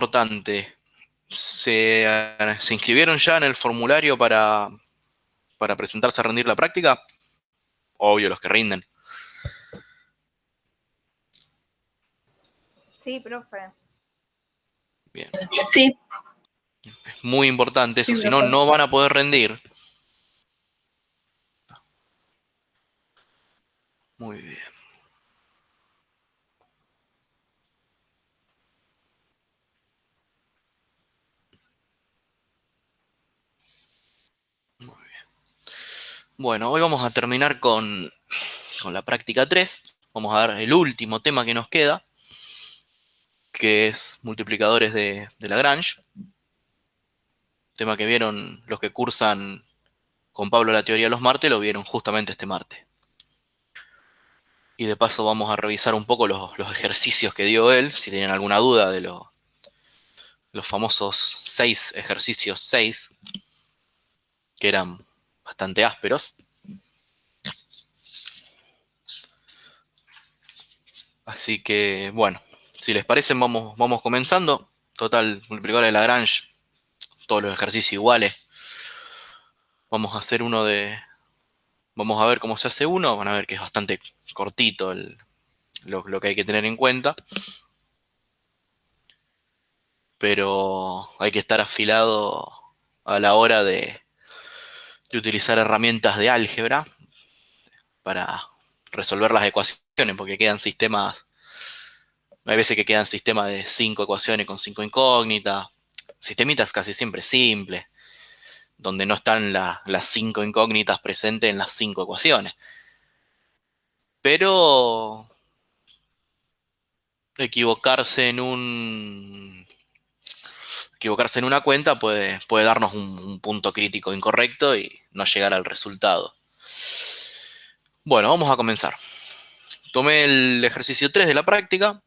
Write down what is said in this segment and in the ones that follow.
importante. ¿Se inscribieron ya en el formulario para presentarse a rendir la práctica? Obvio, los que rinden. Sí, profe. Bien. Sí. Es muy importante eso, Sí, si no, profe. no van a poder rendir. Muy bien. Muy bien. Bueno, hoy vamos a terminar con la práctica 3. Vamos a dar el último tema que nos queda, que es multiplicadores de Lagrange. Tema que vieron los que cursan con Pablo la teoría los martes, lo vieron justamente este martes. Y de paso vamos a revisar un poco los ejercicios que dio él, si tienen alguna duda de los famosos 6 ejercicios 6, que eran bastante ásperos. Así que, bueno, si les parece, vamos comenzando. Total, multiplicador de Lagrange, todos los ejercicios iguales. Vamos a hacer uno de... Vamos a ver cómo se hace uno. Van a ver que es bastante cortito lo que hay que tener en cuenta. Pero hay que estar afilado a la hora de utilizar herramientas de álgebra para resolver las ecuaciones, porque quedan sistemas... Hay veces que quedan sistemas de 5 ecuaciones con 5 incógnitas. Sistemitas casi siempre simples, donde no están las 5 incógnitas presentes en las 5 ecuaciones. Pero equivocarse en una cuenta puede darnos un punto crítico incorrecto y no llegar al resultado. Bueno, vamos a comenzar. Tomé el ejercicio 3 de la práctica.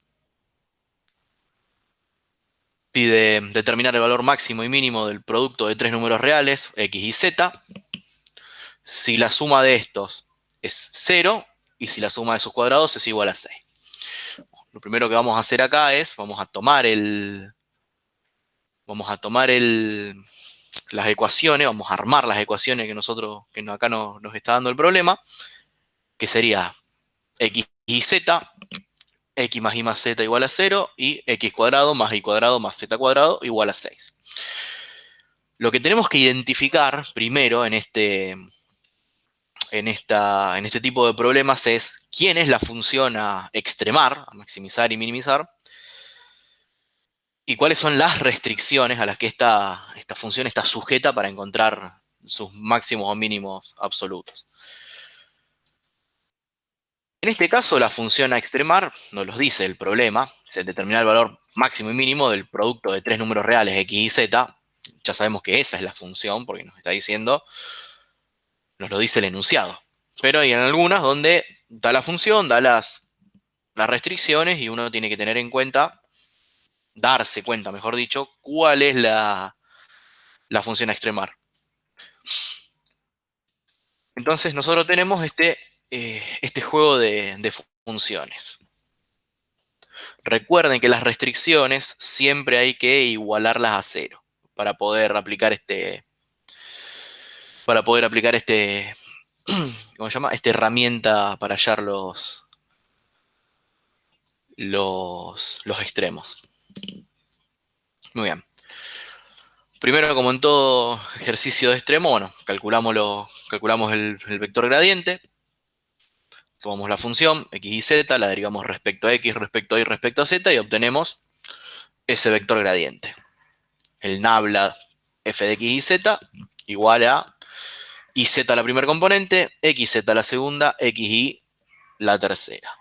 Pide determinar el valor máximo y mínimo del producto de tres números reales, x y z. Si la suma de estos es 0 y si la suma de sus cuadrados es igual a 6. Lo primero que vamos a hacer acá es, vamos a tomar las ecuaciones, vamos a armar las ecuaciones que acá nos está dando el problema, que sería x y z, x más y más z igual a 0, y x cuadrado más y cuadrado más z cuadrado igual a 6. Lo que tenemos que identificar primero en este tipo de problemas es quién es la función a extremar, a maximizar y minimizar, y cuáles son las restricciones a las que esta función está sujeta para encontrar sus máximos o mínimos absolutos. En este caso, la función a extremar nos los dice el problema, es determinar el valor máximo y mínimo del producto de tres números reales x y z. Ya sabemos que esa es la función, porque nos está diciendo, nos lo dice el enunciado. Pero hay en algunas donde da la función, da las restricciones, y uno tiene que tener en cuenta, darse cuenta, mejor dicho, cuál es la función a extremar. Entonces nosotros tenemos este juego de funciones. Recuerden que las restricciones siempre hay que igualarlas a 0 para poder aplicar ¿cómo se llama? Esta herramienta para hallar los extremos. Muy bien. Primero, como en todo ejercicio de extremo, bueno, calculamos el vector gradiente. Tomamos la función x y z, la derivamos respecto a x, respecto a y, respecto a z, y obtenemos ese vector gradiente. El nabla f de x y z igual a iz la primera componente, xz la segunda, xy la tercera.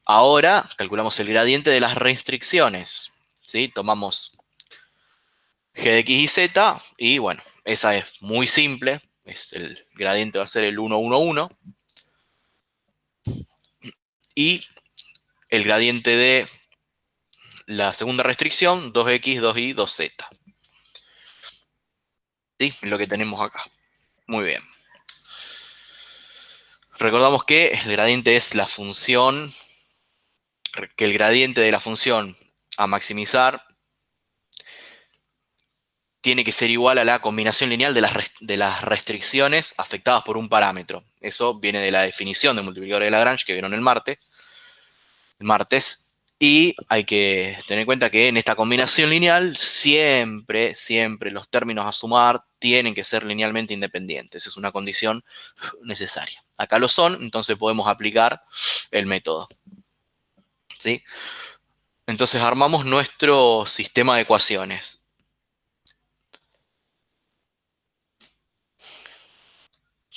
Ahora calculamos el gradiente de las restricciones. ¿Sí? Tomamos g de x y z, y bueno, esa es muy simple. El gradiente va a ser el 1, 1, 1. Y el gradiente de la segunda restricción, 2x, 2y, 2z. ¿Sí? Lo que tenemos acá. Muy bien. Recordamos que el gradiente es la función, que el gradiente de la función a maximizar tiene que ser igual a la combinación lineal de las restricciones afectadas por un parámetro. Eso viene de la definición de multiplicador de Lagrange que vieron el martes. Y hay que tener en cuenta que en esta combinación lineal siempre los términos a sumar tienen que ser linealmente independientes. Es una condición necesaria. Acá lo son, entonces podemos aplicar el método. ¿Sí? Entonces armamos nuestro sistema de ecuaciones.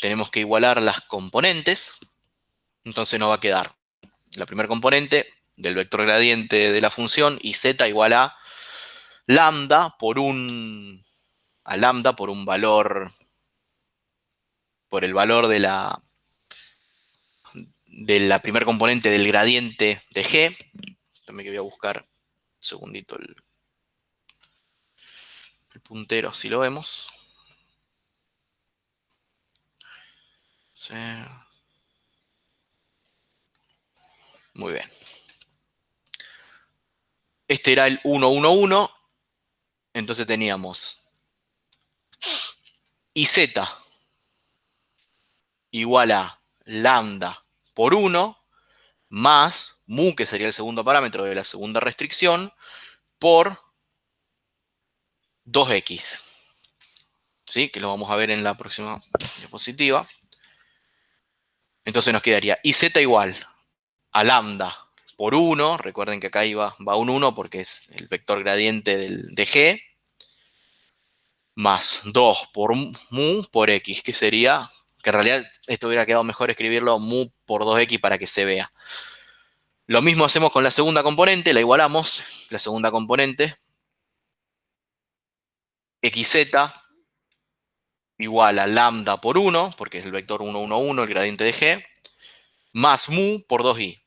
Tenemos que igualar las componentes. Entonces nos va a quedar la primera componente del vector gradiente de la función y z igual a lambda por un valor, por el valor de la primera componente del gradiente de g. También que voy a buscar un segundito el puntero, si lo vemos. Sí. Muy bien. Este era el 1, 1, 1. Entonces teníamos iz igual a lambda por 1 más mu, que sería el segundo parámetro de la segunda restricción, por 2x. ¿Sí? Que lo vamos a ver en la próxima diapositiva. Entonces nos quedaría iz igual a lambda por 1. Recuerden que acá va un 1 porque es el vector gradiente de g. Más 2 por mu por x, que sería, que en realidad esto hubiera quedado mejor escribirlo mu por 2x para que se vea. Lo mismo hacemos con la segunda componente, la igualamos. La segunda componente, xz igual a lambda por 1, porque es el vector 1, 1, 1, el gradiente de g, más mu por 2i,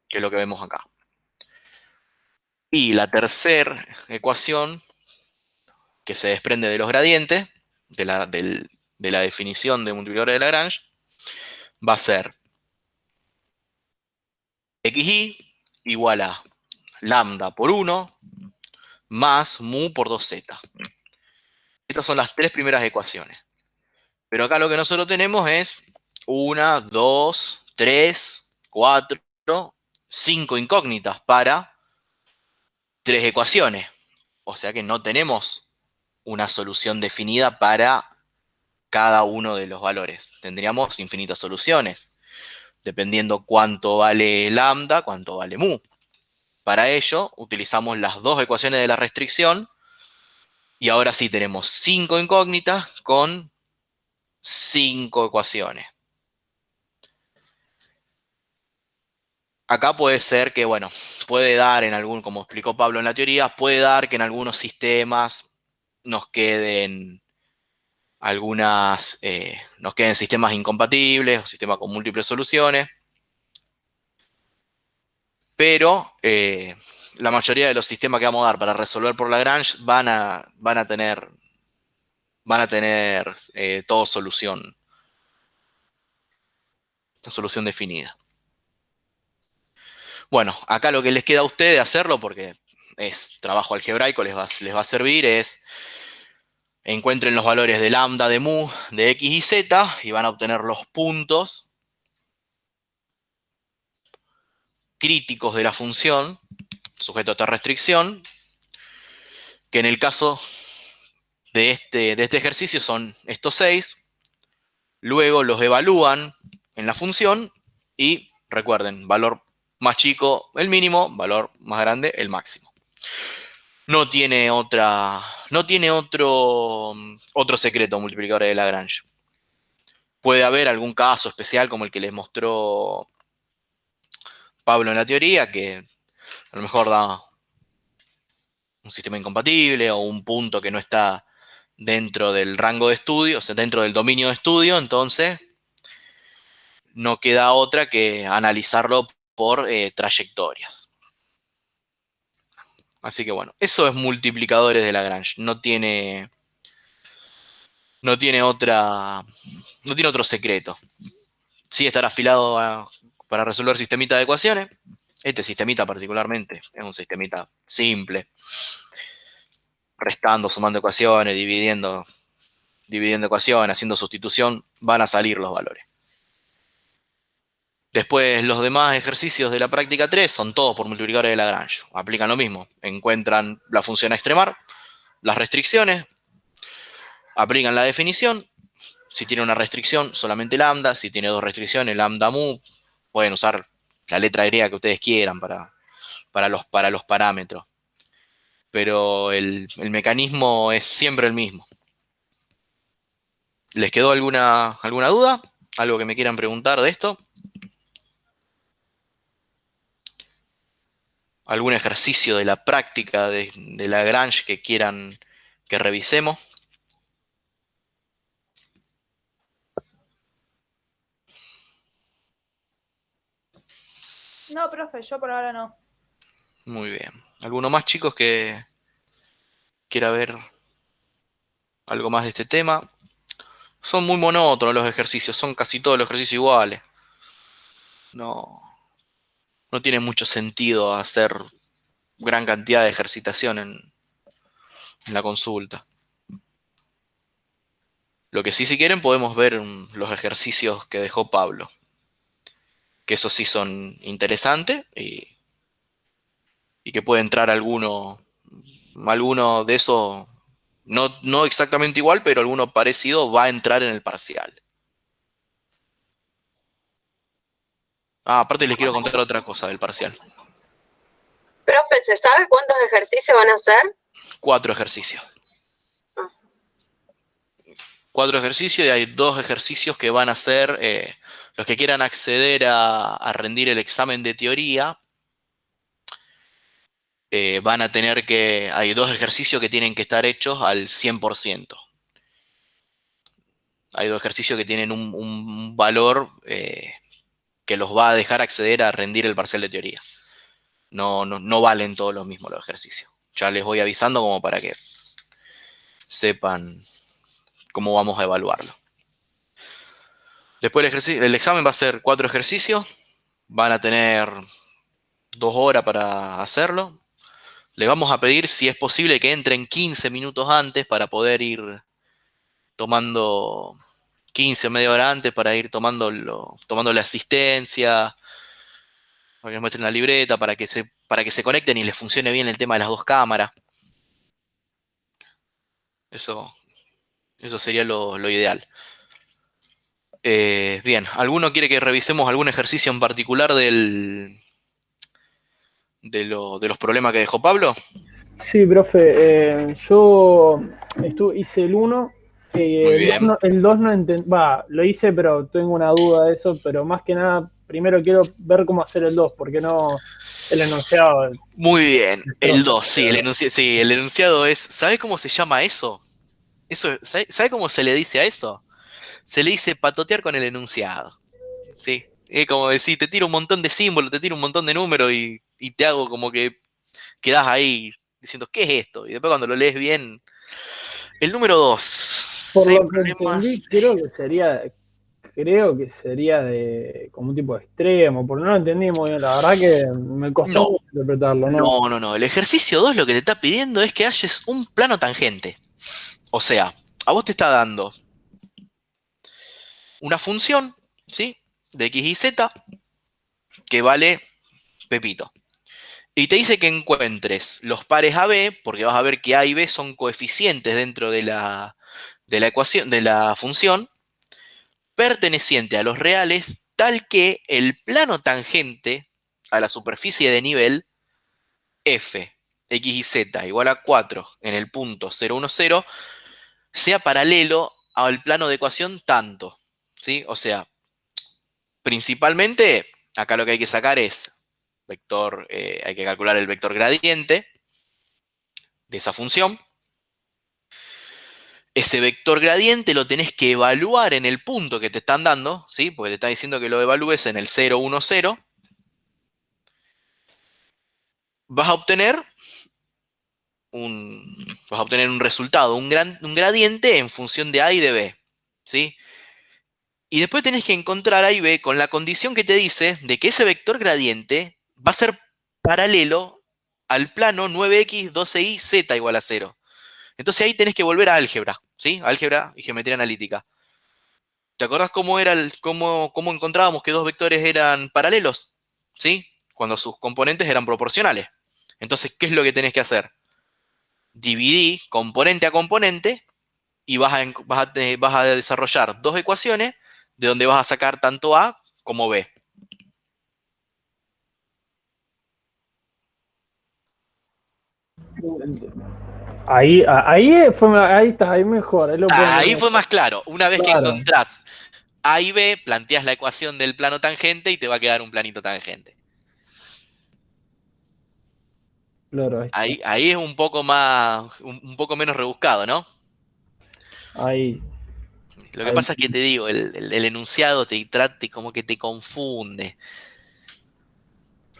que es lo que vemos acá. Y la tercera ecuación, que se desprende de los gradientes, de la definición de multiplicadores de Lagrange, va a ser xi igual a lambda por 1 más mu por 2z. Estas son las tres primeras ecuaciones. Pero acá lo que nosotros tenemos es 1, 2, 3, 4, 5 incógnitas para 3 ecuaciones. O sea que no tenemos una solución definida para cada uno de los valores. Tendríamos infinitas soluciones, dependiendo cuánto vale lambda, cuánto vale mu. Para ello, utilizamos las dos ecuaciones de la restricción y ahora sí tenemos 5 incógnitas con 5 ecuaciones. Acá puede ser que, bueno, puede dar en algún, como explicó Pablo en la teoría, puede dar que en algunos sistemas nos queden nos queden sistemas incompatibles o sistemas con múltiples soluciones, pero la mayoría de los sistemas que vamos a dar para resolver por Lagrange van a tener todo una solución definida. Bueno, acá lo que les queda a ustedes hacerlo, porque es trabajo algebraico, les va a servir, es encuentren los valores de lambda, de mu, de x y z, y van a obtener los puntos críticos de la función, sujeto a esta restricción, que en el caso de este ejercicio son estos 6, luego los evalúan en la función y recuerden, valor más chico el mínimo, valor más grande el máximo. No tiene otro secreto multiplicador de Lagrange. Puede haber algún caso especial como el que les mostró Pablo en la teoría, que a lo mejor da un sistema incompatible o un punto que no está dentro del rango de estudio, o sea, dentro del dominio de estudio, entonces no queda otra que analizarlo por trayectorias. Así que bueno, eso es multiplicadores de Lagrange. No tiene otro secreto. Sí estar afilado para resolver sistemitas de ecuaciones. Este sistemita particularmente es un sistemita simple. restando, sumando ecuaciones, dividiendo ecuaciones, haciendo sustitución, van a salir los valores. Después, los demás ejercicios de la práctica 3 son todos por multiplicadores de Lagrange. Aplican lo mismo. Encuentran la función a extremar, las restricciones, aplican la definición. Si tiene una restricción, solamente lambda. Si tiene dos restricciones, lambda mu. Pueden usar la letra griega que ustedes quieran para los parámetros. Pero el mecanismo es siempre el mismo. ¿Les quedó alguna duda? ¿Algo que me quieran preguntar de esto? ¿Algún ejercicio de la práctica de Lagrange que quieran que revisemos? No, profe, yo por ahora no. Muy bien. ¿Alguno más, chicos, que quiera ver algo más de este tema? Son muy monótonos los ejercicios, son casi todos los ejercicios iguales. No tiene mucho sentido hacer gran cantidad de ejercitación en la consulta. Lo que sí, si quieren, podemos ver los ejercicios que dejó Pablo. Que esos sí son interesantes y que puede entrar alguno de esos, no exactamente igual, pero alguno parecido va a entrar en el parcial. Aparte les quiero contar otra cosa del parcial. Profe, ¿se sabe cuántos ejercicios van a hacer? 4 ejercicios. 4 ejercicios y hay 2 ejercicios que van a ser los que quieran acceder a rendir el examen de teoría. Van a tener hay 2 ejercicios que tienen que estar hechos al 100%. Hay 2 ejercicios que tienen un valor que los va a dejar acceder a rendir el parcial de teoría. No valen todos los mismos los ejercicios. Ya les voy avisando como para que sepan cómo vamos a evaluarlo. Después el examen va a ser 4 ejercicios. Van a tener 2 horas para hacerlo. Les vamos a pedir si es posible que entren 15 minutos antes para poder ir tomando 15 o media hora antes para ir tomando la asistencia, para que nos muestren la libreta, para que se conecten y les funcione bien el tema de las 2 cámaras. Eso sería lo ideal. Bien, ¿alguno quiere que revisemos algún ejercicio en particular de los problemas que dejó Pablo? Sí, profe, yo hice el 1, Muy bien. el 2 no entendí, lo hice, pero tengo una duda de eso, pero más que nada, primero quiero ver cómo hacer el 2, porque no el enunciado. Muy bien, el 2, sí, el enunciado es, ¿sabe cómo se llama eso? ¿Sabe cómo se le dice a eso? Se le dice patotear con el enunciado. Sí, es como decir, te tiro un montón de símbolos, te tiro un montón de números y te hago como que quedás ahí diciendo, ¿qué es esto? Y después cuando lo lees bien. El número 2. Por lo que entendí, creo que sería de como un tipo de extremo, porque no lo entendí muy bien, la verdad que me costó mucho interpretarlo, ¿no? No. El ejercicio 2 lo que te está pidiendo es que halles un plano tangente. O sea, a vos te está dando una función, ¿sí? De x y z que vale pepito. Y te dice que encuentres los pares AB, porque vas a ver que A y B son coeficientes dentro de la ecuación, de la función, perteneciente a los reales, tal que el plano tangente a la superficie de nivel f, x y z igual a 4 en el punto 0, 1, 0, sea paralelo al plano de ecuación tanto, ¿sí? O sea, principalmente, acá lo que hay que sacar es vector, hay que calcular el vector gradiente de esa función. Ese vector gradiente lo tenés que evaluar en el punto que te están dando, ¿sí? Porque te está diciendo que lo evalúes en el 0, 1, 0. Vas a obtener un resultado, un gradiente en función de A y de B, ¿sí? Y después tenés que encontrar A y B con la condición que te dice de que ese vector gradiente va a ser paralelo al plano 9x, 12y, z igual a 0. Entonces ahí tenés que volver a álgebra, ¿sí? Álgebra y geometría analítica. ¿Te acordás cómo era cómo encontrábamos que dos vectores eran paralelos? ¿Sí? Cuando sus componentes eran proporcionales. Entonces, ¿qué es lo que tenés que hacer? Dividí componente a componente y vas a desarrollar dos ecuaciones de donde vas a sacar tanto A como B. Ahí está, ahí mejor, ahí lo puedo Ahí entender. fue más claro. Una vez que Claro, encontrás A y B, planteas la ecuación del plano tangente y te va a quedar un planito tangente. claro, ahí está. Ahí es un poco más, un poco menos rebuscado, ¿no? Ahí, Lo que ahí. pasa es que te digo, el enunciado te trata como que te confunde.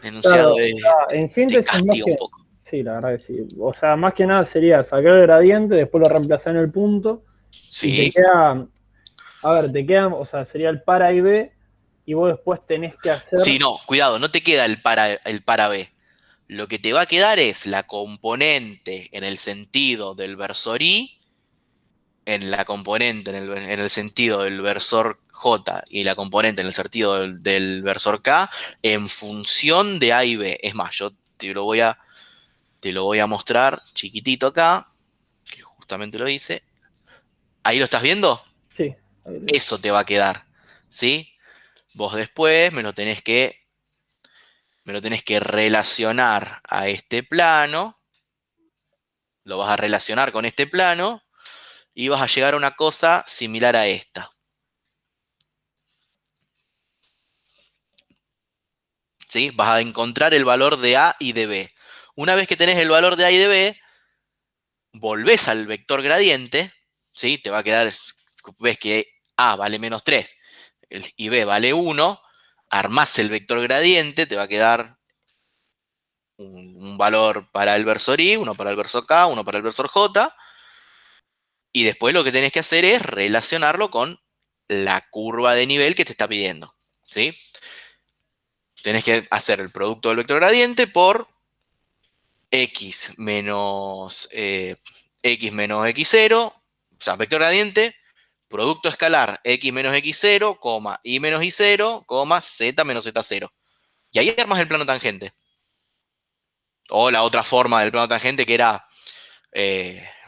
El enunciado Claro, o sea, en te síntesis, más castiga un que. poco. Sí, la verdad que sí. O sea, más que nada sería sacar el gradiente, después lo reemplazar en el punto y te Sí, queda. A ver, te queda, o sea, sería el para y B, y vos después tenés que hacer. sí, no, cuidado, no te queda el para B. Lo que te va a quedar es la componente en el sentido del versor I, en la componente en el sentido del versor J y la componente en el sentido del versor K en función de A y B. Es más, yo te lo voy a mostrar chiquitito acá, que justamente lo hice. ¿Ahí lo estás viendo? Sí, Eso te va a quedar, ¿sí? Vos después me lo tenés que relacionar a este plano, lo vas a relacionar con este plano y vas a llegar a una cosa similar a esta. ¿Sí? Vas a encontrar el valor de A y de B. Una vez que tenés el valor de A y de B, volvés al vector gradiente, ¿sí? Te va a quedar, ves que A vale menos 3 y B vale 1, armás el vector gradiente, te va a quedar un valor para el versor I, uno para el versor K, uno para el versor J, y después lo que tenés que hacer es relacionarlo con la curva de nivel que te está pidiendo, ¿sí? Tenés que hacer el producto del vector gradiente por x menos x0, o sea, vector gradiente, producto escalar x menos x0, y menos y0, z menos z0. Y ahí armas el plano tangente. O la otra forma del plano tangente que era,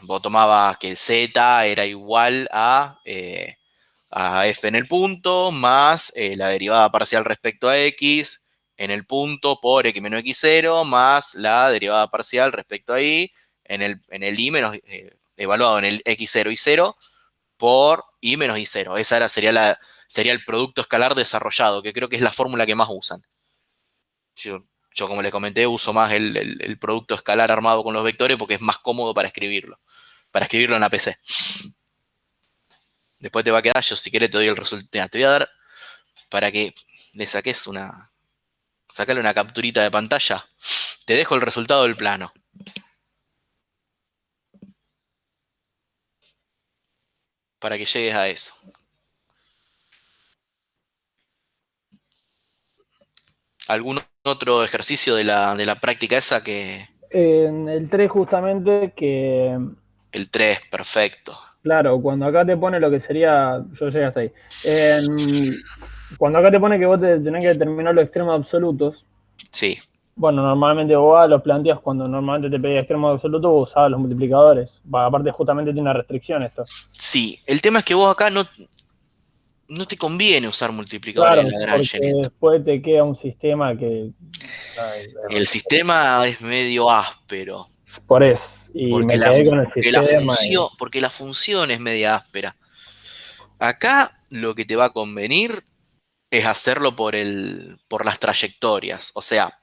vos tomabas que z era igual a f en el punto, más la derivada parcial respecto a x en el punto por x menos x0, más la derivada parcial respecto a y en el y menos, evaluado en el x0 y 0 por y menos y0. Sería el producto escalar desarrollado, que creo que es la fórmula que más usan. Yo, yo como les comenté, uso más el producto escalar armado con los vectores porque es más cómodo para escribirlo en la PC. Después te va a quedar, yo si querés te doy el resultado. Te voy a dar para que le saques sacale una capturita de pantalla. Te dejo el resultado del plano, para que llegues a eso. ¿Algún otro ejercicio de la práctica esa que... En el 3 justamente que, El 3 perfecto. claro, cuando acá te pone lo que sería, yo llegué hasta ahí. Cuando acá te pone que vos tenés que determinar los extremos absolutos, Sí, bueno, normalmente vos los planteas cuando normalmente te pedía extremos absolutos, vos usabas los multiplicadores. Aparte, justamente tiene una restricción esto. sí. El tema es que vos acá no te conviene usar multiplicadores de Claro, Lagrange porque en esto. después te queda un sistema que. El sistema es medio áspero, Por eso. Y me quedé con el sistema. porque la función es media áspera. Acá lo que te va a convenir es hacerlo por las trayectorias. O sea,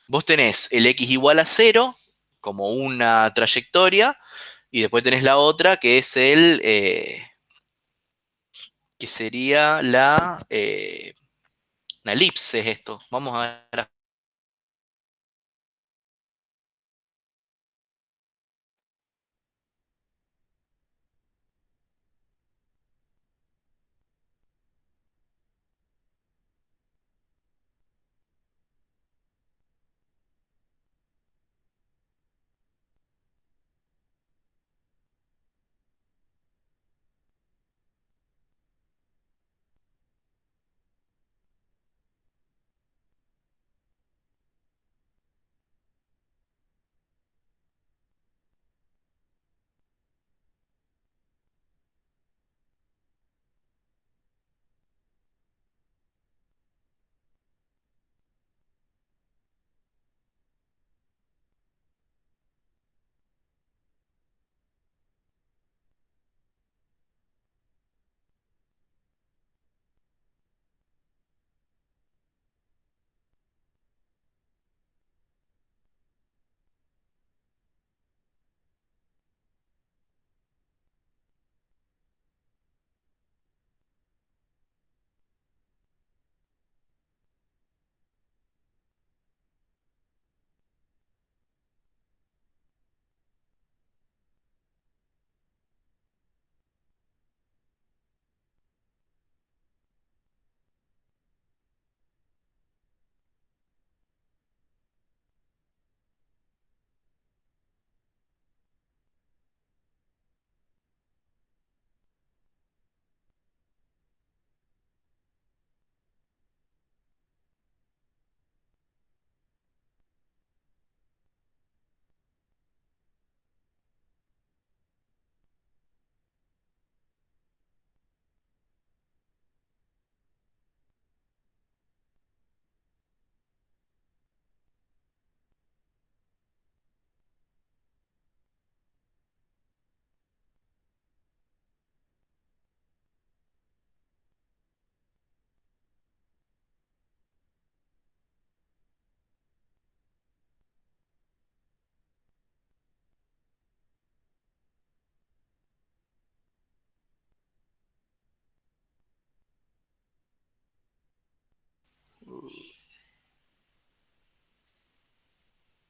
vos tenés el x igual a 0 como una trayectoria y después tenés la otra que es que sería una elipse es esto. Vamos a ver.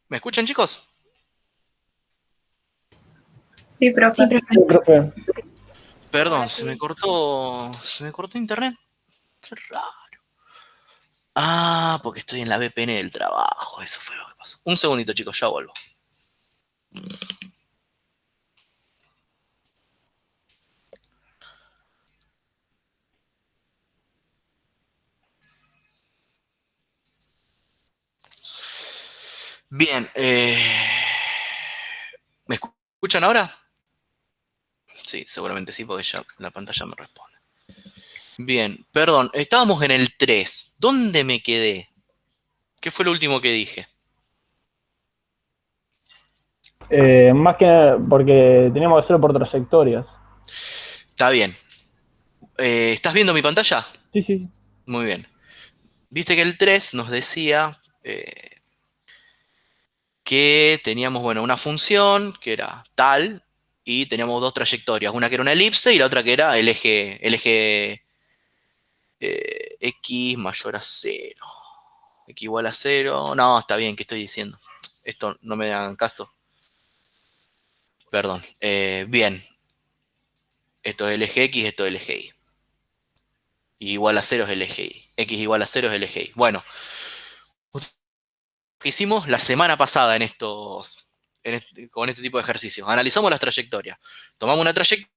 ¿Me escuchan, chicos? Sí, profe. Sí, profe. Perdón, se me cortó internet. Qué raro. Ah, porque estoy en la VPN del trabajo. Eso fue lo que pasó. Un segundito, chicos, ya vuelvo. Bien, ¿me escuchan ahora? Sí, seguramente sí, porque ya la pantalla me responde. Bien, perdón, estábamos en el 3. ¿Dónde me quedé? ¿Qué fue lo último que dije? Más que porque teníamos que hacerlo por trayectorias. Está bien. ¿Estás viendo mi pantalla? Sí, sí. Muy bien. Viste que el 3 nos decía que teníamos, bueno, una función que era tal y teníamos dos trayectorias. Una que era una elipse y la otra que era el eje x mayor a cero. X igual a cero. No, está bien, ¿qué estoy diciendo? Esto no me hagan caso. Perdón. Bien. Esto es el eje X, esto es el eje Y. Y igual a cero es el eje Y. X igual a cero es el eje Y. Bueno, que hicimos la semana pasada con este tipo de ejercicios. Analizamos las trayectorias. Tomamos una trayectoria.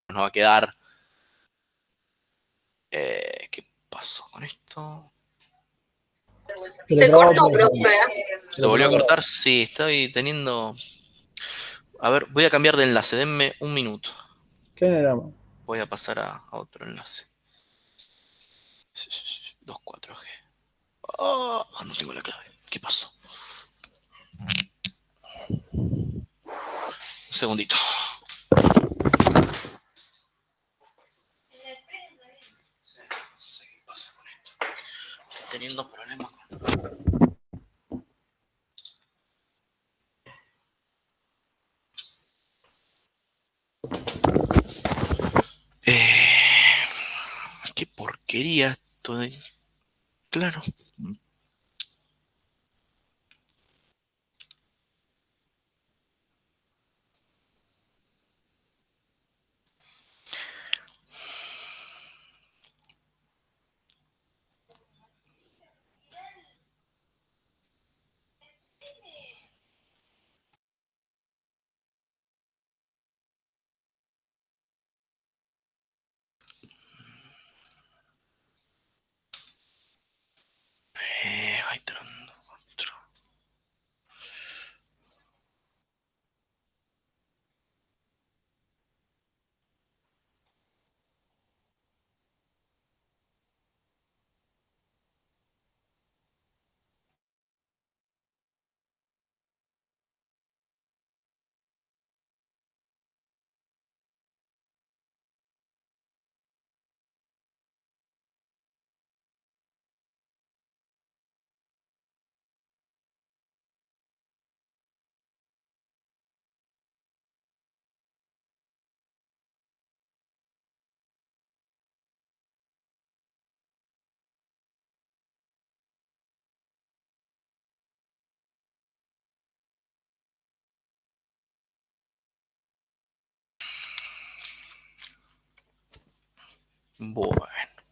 Nos va a quedar. ¿Qué pasó con esto? Se cortó, profe. ¿Se volvió a cortar? Sí, estoy teniendo. A ver, voy a cambiar de enlace. Denme un minuto. ¿Qué generamos? Voy a pasar a otro enlace. 24G. Oh, no tengo la clave. ¿Qué pasó? Un segundito. No sé qué pasa con esto. Estoy teniendo problemas con. Qué porquería esto de. Claro. Ay, otro.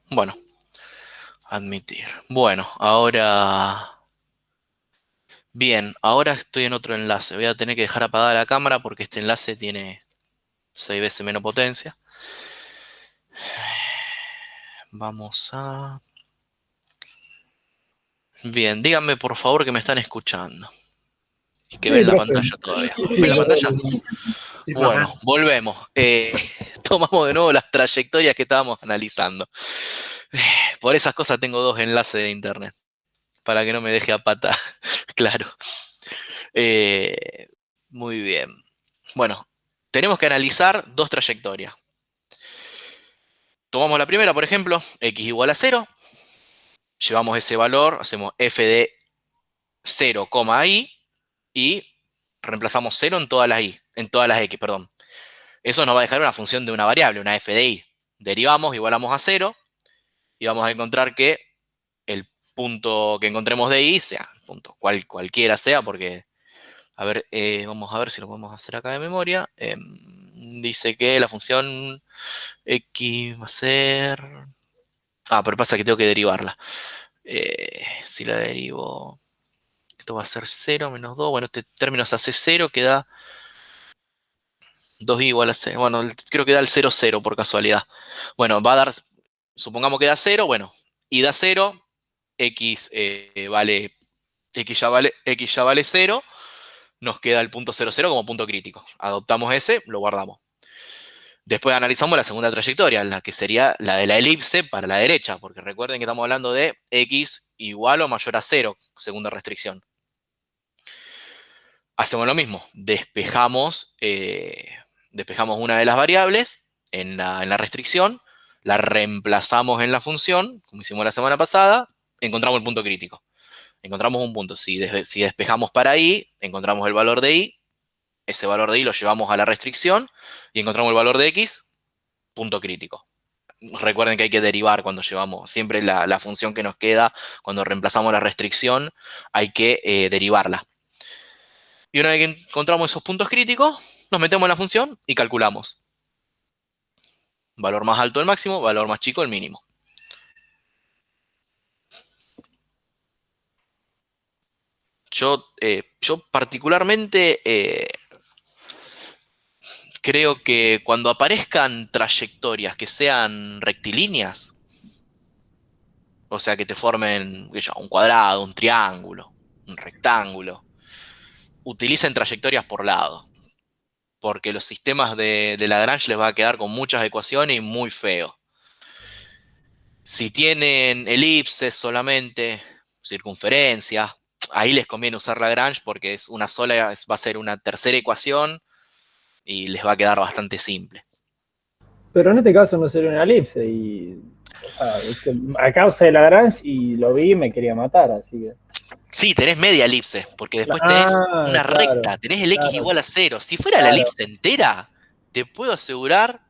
Bueno, admitir. Bueno, ahora. Bien, ahora estoy en otro enlace. Voy a tener que dejar apagada la cámara porque este enlace tiene 6 veces menos potencia. Vamos a. Bien, díganme por favor que me están escuchando y que Sí, ven la profe. pantalla todavía. ¿Ven la Sí. pantalla? Sí, Bueno, profe. volvemos. Tomamos de nuevo las trayectorias que estábamos analizando. Por esas cosas tengo dos enlaces de internet, para que no me deje a pata. Claro. Eh, Muy bien. Bueno, tenemos que analizar dos trayectorias. Tomamos la primera, por ejemplo, x igual a 0. Llevamos ese valor, hacemos f de 0, y y reemplazamos 0 en todas las x, perdón. Eso nos va a dejar una función de una variable, una f de y. Derivamos, igualamos a 0, y vamos a encontrar que el punto que encontremos de y sea, punto, cualquiera sea, porque, a ver, vamos a ver si lo podemos hacer acá de memoria. Dice que la función x va a ser... pero pasa que tengo que derivarla. Si la derivo, esto va a ser 0 menos 2. Bueno, este término se hace 0, queda 2i igual a 0. Bueno, creo que da el 0, 0 por casualidad. Bueno, va a dar, supongamos que da 0, bueno, y da 0, x x ya vale 0, nos queda el punto 0, 0 como punto crítico. Adoptamos ese, lo guardamos. Después analizamos la segunda trayectoria, la que sería la de la elipse para la derecha, porque recuerden que estamos hablando de x igual o mayor a 0, segunda restricción. Hacemos lo mismo, despejamos una de las variables en la restricción, la reemplazamos en la función, como hicimos la semana pasada, encontramos el punto crítico. Encontramos un punto. Si despejamos para y, encontramos el valor de y, ese valor de y lo llevamos a la restricción y encontramos el valor de x, punto crítico. Recuerden que hay que derivar cuando llevamos, siempre la función que nos queda, cuando reemplazamos la restricción, hay que derivarla. Y una vez que encontramos esos puntos críticos, nos metemos en la función y calculamos. Valor más alto el máximo, valor más chico el mínimo. Yo particularmente creo que cuando aparezcan trayectorias que sean rectilíneas, o sea, que te formen un cuadrado, un triángulo, un rectángulo, utilicen trayectorias por lado, porque los sistemas de Lagrange les va a quedar con muchas ecuaciones y muy feo. Si tienen elipses solamente, circunferencias, ahí les conviene usar Lagrange porque es una sola, va a ser una tercera ecuación y les va a quedar bastante simple. Pero en este caso no sería una elipse y a causa de Lagrange y lo vi y me quería matar, así que... Sí, tenés media elipse, porque después tenés una recta, tenés el x igual a 0. Si fuera la elipse entera, te puedo asegurar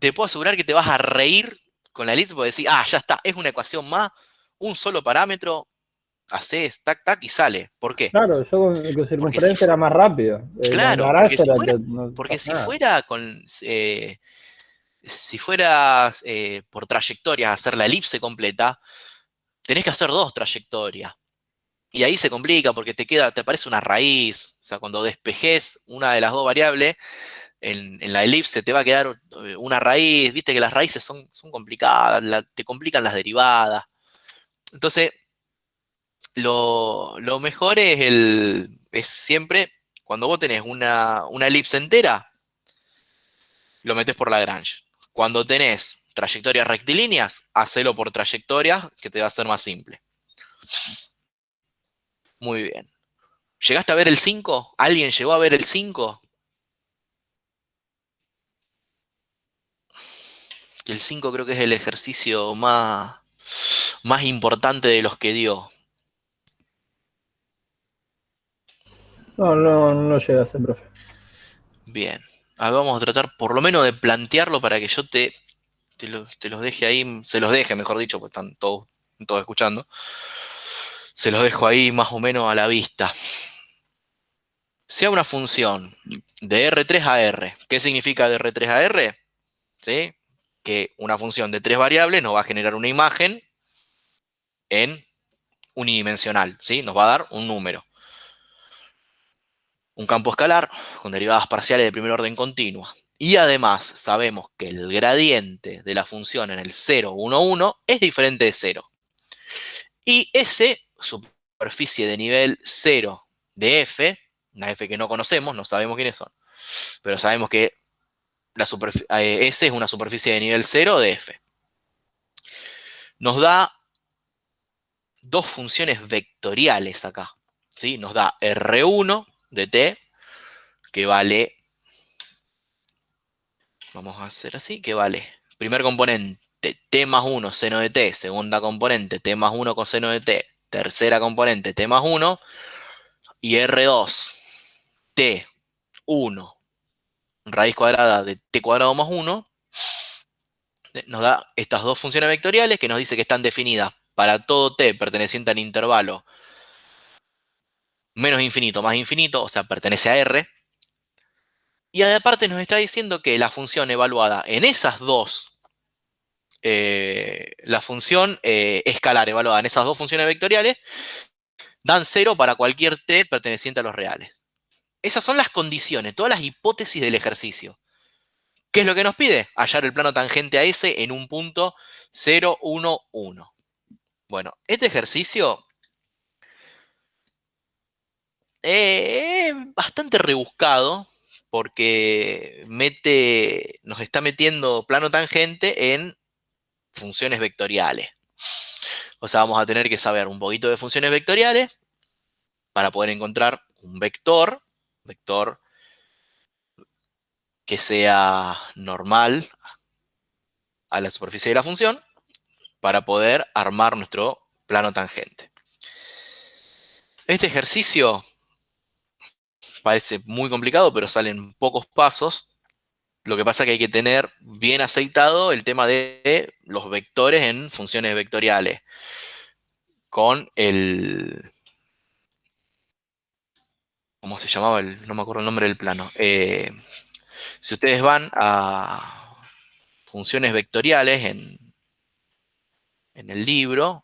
que te vas a reír con la elipse porque decís, ya está, es una ecuación más, un solo parámetro, haces tac, tac y sale. ¿Por qué? Claro, yo con circunferencia era más rápido. Claro, porque si fuera por trayectorias hacer la elipse completa, tenés que hacer 2 trayectorias. Y ahí se complica porque te aparece una raíz. O sea, cuando despejes una de las 2 variables, en la elipse te va a quedar una raíz. Viste que las raíces son complicadas, te complican las derivadas. Entonces, lo mejor es siempre, cuando vos tenés una elipse entera, lo metés por Lagrange. Cuando tenés trayectorias rectilíneas, hacelo por trayectorias, que te va a ser más simple. Muy bien. ¿Llegaste a ver el 5? ¿Alguien llegó a ver el 5? Que el 5 creo que es el ejercicio más importante de los que dio. No llega a ser, profe. Bien. Ahora vamos a tratar por lo menos de plantearlo para que yo te los deje ahí, se los deje, mejor dicho, porque están todos escuchando. Se los dejo ahí más o menos a la vista. Sea una función de R3 a R. ¿Qué significa de R3 a R? ¿Sí? Que una función de 3 variables nos va a generar una imagen en unidimensional, ¿sí? Nos va a dar un número. Un campo escalar con derivadas parciales de primer orden continua. Y además sabemos que el gradiente de la función en el 0, 1, 1 es diferente de 0. Y S, superficie de nivel 0 de F, una F que no conocemos, no sabemos quiénes son, pero sabemos que S es una superficie de nivel 0 de F. Nos da 2 funciones vectoriales acá, ¿sí? Nos da R1 de T, que vale, vamos a hacer así, que vale, primer componente, T más 1 seno de T, segunda componente, T más 1 coseno de T, tercera componente, T más 1, y R2, T1, raíz cuadrada de T cuadrado más 1, nos da estas dos funciones vectoriales que nos dice que están definidas para todo T perteneciente al intervalo menos infinito más infinito, o sea, pertenece a R. Y aparte nos está diciendo que la función evaluada en esas dos, la función escalar evaluada en esas dos funciones vectoriales, dan 0 para cualquier T perteneciente a los reales. Esas son las condiciones, todas las hipótesis del ejercicio. ¿Qué es lo que nos pide? Hallar el plano tangente a S en un punto 0, 1, 1. Bueno, este ejercicio es bastante rebuscado porque nos está metiendo plano tangente en funciones vectoriales. O sea, vamos a tener que saber un poquito de funciones vectoriales para poder encontrar un vector que sea normal a la superficie de la función para poder armar nuestro plano tangente. Este ejercicio parece muy complicado, pero salen pocos pasos. Lo que pasa es que hay que tener bien aceitado el tema de los vectores en funciones vectoriales. Con el... ¿Cómo se llamaba? No me acuerdo el nombre del plano. Si ustedes van a funciones vectoriales en el libro,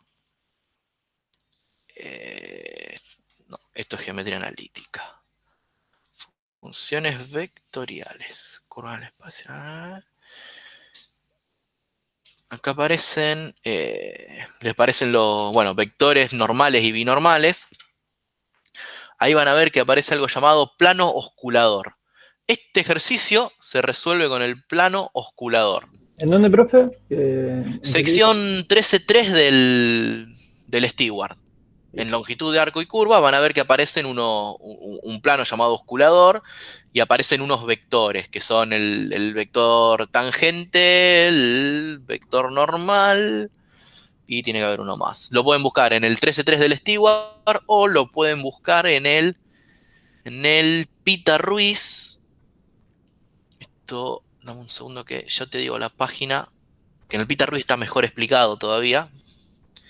no, esto es geometría analítica. Funciones vectoriales, curva del espacio. Acá aparecen, les parecen los, bueno, vectores normales y binormales. Ahí van a ver que aparece algo llamado plano osculador. Este ejercicio se resuelve con el plano osculador. ¿En dónde, profe? Sección 13.3 del Stewart. En longitud de arco y curva van a ver que aparecen un plano llamado osculador y aparecen unos vectores, que son el vector tangente, el vector normal, y tiene que haber uno más. Lo pueden buscar en el 13.3 del Stewart o lo pueden buscar en el Pita Ruiz. Esto, dame un segundo que yo te digo la página, que en el Pita Ruiz está mejor explicado todavía.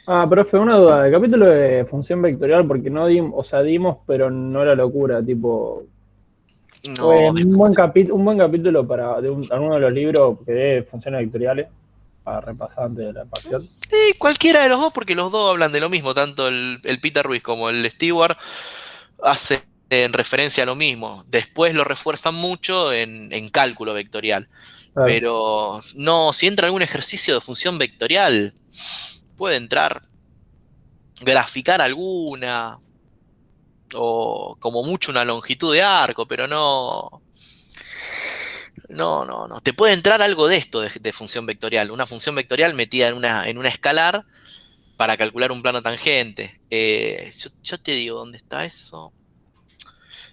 Ah, profe, una duda. El capítulo de función vectorial, porque no dimos, o sea, dimos, pero no era locura, tipo. Fue No, un buen capítulo para alguno de los libros que dé funciones vectoriales, para repasar antes de la parcial. sí, cualquiera de los dos, porque los dos hablan de lo mismo, tanto el Pita Ruiz como el Stewart hacen referencia a lo mismo. Después lo refuerzan mucho en cálculo vectorial. Claro. Pero no, si entra algún ejercicio de función vectorial, puede entrar graficar alguna, o como mucho una longitud de arco, pero no. No. Te puede entrar algo de esto de función vectorial. Una función vectorial metida en una escalar para calcular un plano tangente. Yo te digo, ¿dónde está eso?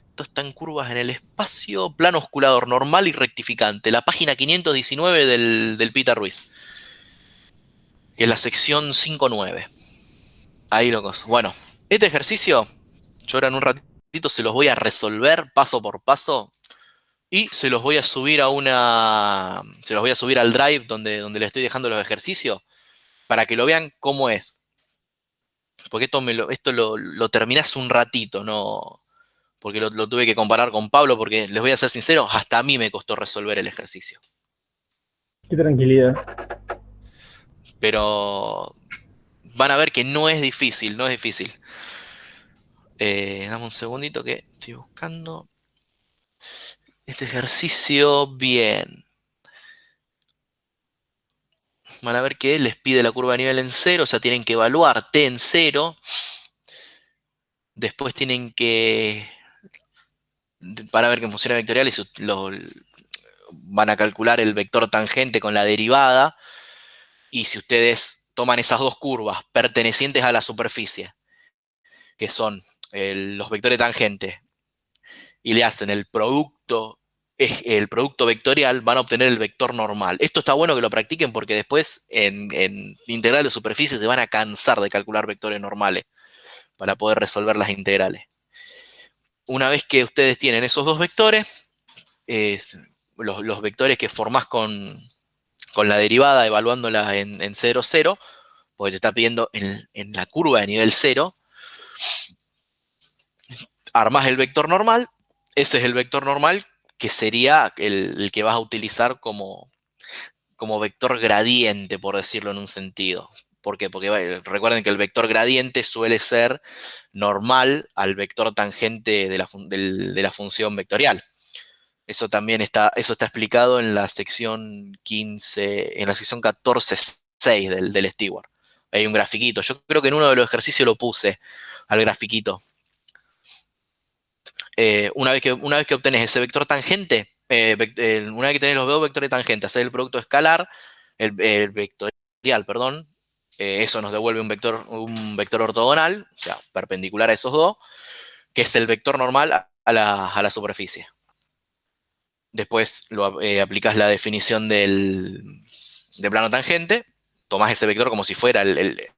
Esto está en curvas en el espacio, plano osculador normal y rectificante. La página 519 del Pita Ruiz. Que es la sección 5.9. Ahí locos. Bueno, este ejercicio, yo ahora en un ratito se los voy a resolver paso por paso. Y se los voy a subir se los voy a subir al Drive donde le estoy dejando los ejercicios para que lo vean cómo es. Porque esto lo terminé hace un ratito, ¿no? Porque lo tuve que comparar con Pablo, porque les voy a ser sincero, hasta a mí me costó resolver el ejercicio. Qué tranquilidad. Pero van a ver que no es difícil, no es difícil. Dame un segundito que estoy buscando. Este ejercicio, bien. Van a ver que les pide la curva de nivel en 0, o sea, tienen que evaluar T en 0. Después tienen que, para ver que funciona vectorial, y van a calcular el vector tangente con la derivada. Y si ustedes toman esas dos curvas pertenecientes a la superficie, que son los vectores tangentes, y le hacen el producto vectorial, van a obtener el vector normal. Esto está bueno que lo practiquen porque después en integral de superficie se van a cansar de calcular vectores normales para poder resolver las integrales. una vez que ustedes tienen esos dos vectores, los vectores que formás con la derivada, evaluándola en 0, 0, porque te está pidiendo en la curva de nivel 0, armás el vector normal. Ese es el vector normal que sería el que vas a utilizar como vector gradiente, por decirlo en un sentido. ¿Por qué? Porque recuerden que el vector gradiente suele ser normal al vector tangente de la función vectorial. Eso también está explicado en la sección 15, en la sección 14.6 del Stewart. Hay un grafiquito. Yo creo que en uno de los ejercicios lo puse al grafiquito. Una vez que obtenés ese vector tangente, una vez que tenés los dos vectores tangentes, hacer el producto escalar, el vectorial, perdón, eso nos devuelve un vector ortogonal, o sea, perpendicular a esos dos, que es el vector normal a la superficie. Después aplicás la definición de plano tangente, tomás ese vector como si fuera el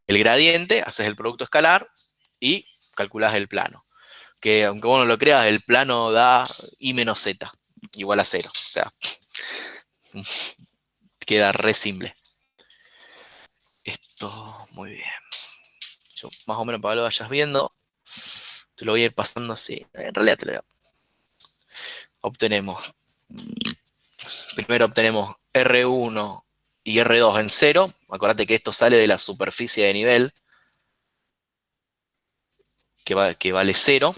gradiente, haces el producto escalar y calculás el plano. Que aunque vos no lo creas, el plano da i menos z igual a 0. O sea, queda re simple. Esto, muy bien. Yo más o menos para que lo vayas viendo, te lo voy a ir pasando así. En realidad te lo voy a... Primero obtenemos R1 y R2 en 0. Acordate que esto sale de la superficie de nivel, que vale 0.